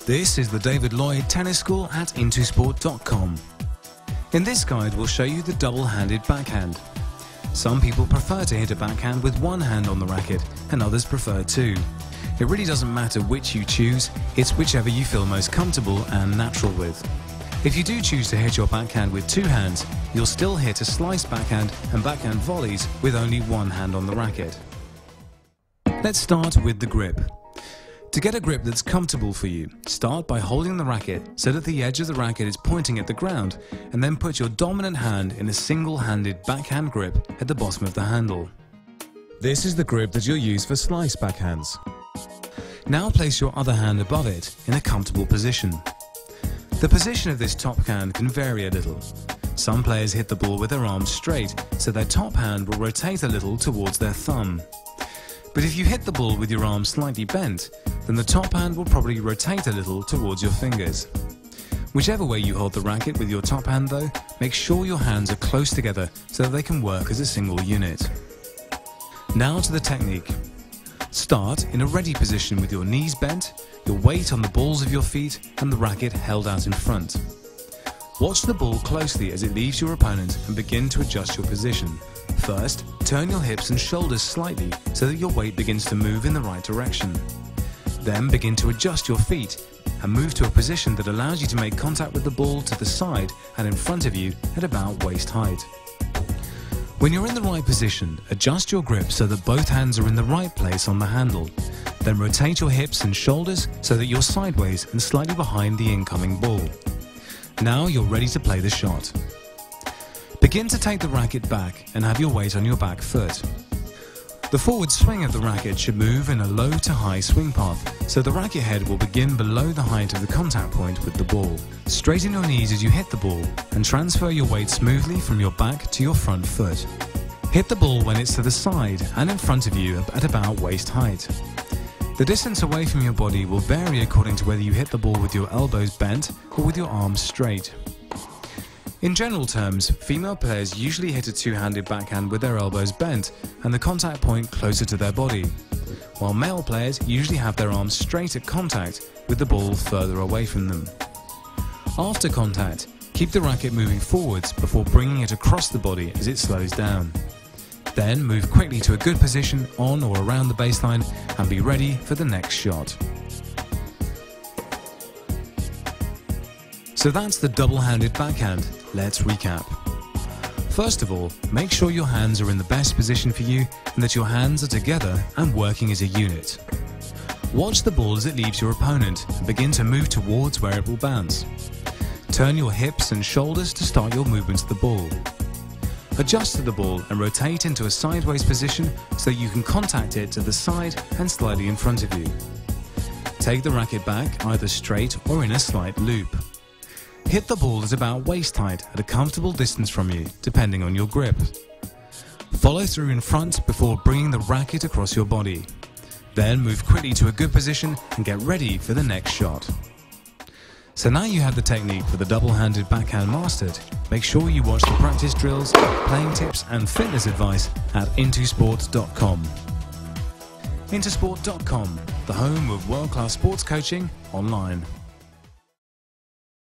This is the David Lloyd Tennis School at intosport.com. In this guide we'll show you the double-handed backhand. Some people prefer to hit a backhand with one hand on the racket and others prefer two. It really doesn't matter which you choose, it's whichever you feel most comfortable and natural with. If you do choose to hit your backhand with two hands, you'll still hit a slice backhand and backhand volleys with only one hand on the racket. Let's start with the grip. To get a grip that's comfortable for you, start by holding the racket so that the edge of the racket is pointing at the ground, and then put your dominant hand in a single-handed backhand grip at the bottom of the handle. This is the grip that you'll use for slice backhands. Now place your other hand above it in a comfortable position. The position of this top hand can vary a little. Some players hit the ball with their arms straight, so their top hand will rotate a little towards their thumb. But if you hit the ball with your arms slightly bent, then the top hand will probably rotate a little towards your fingers. Whichever way you hold the racket with your top hand though, make sure your hands are close together so that they can work as a single unit. Now to the technique. Start in a ready position with your knees bent, your weight on the balls of your feet and the racket held out in front. Watch the ball closely as it leaves your opponent and begin to adjust your position. First, turn your hips and shoulders slightly so that your weight begins to move in the right direction. Then begin to adjust your feet and move to a position that allows you to make contact with the ball to the side and in front of you at about waist height. When you're in the right position, adjust your grip so that both hands are in the right place on the handle. Then rotate your hips and shoulders so that you're sideways and slightly behind the incoming ball. Now you're ready to play the shot. Begin to take the racket back and have your weight on your back foot. The forward swing of the racket should move in a low to high swing path, so the racket head will begin below the height of the contact point with the ball. Straighten your knees as you hit the ball and transfer your weight smoothly from your back to your front foot. Hit the ball when it's to the side and in front of you at about waist height. The distance away from your body will vary according to whether you hit the ball with your elbows bent or with your arms straight. In general terms, female players usually hit a two-handed backhand with their elbows bent and the contact point closer to their body, while male players usually have their arms straight at contact with the ball further away from them. After contact, keep the racket moving forwards before bringing it across the body as it slows down. Then move quickly to a good position on or around the baseline and be ready for the next shot. So that's the double-handed backhand. Let's recap. First of all, make sure your hands are in the best position for you and that your hands are together and working as a unit. Watch the ball as it leaves your opponent and begin to move towards where it will bounce. Turn your hips and shoulders to start your movement to the ball. Adjust to the ball and rotate into a sideways position so that you can contact it to the side and slightly in front of you. Take the racket back either straight or in a slight loop. Hit the ball at about waist height at a comfortable distance from you, depending on your grip. Follow through in front before bringing the racket across your body. Then move quickly to a good position and get ready for the next shot. So now you have the technique for the double-handed backhand mastered. Make sure you watch the practice drills, playing tips and fitness advice at intosport.com. Intosport.com, the home of world-class sports coaching online.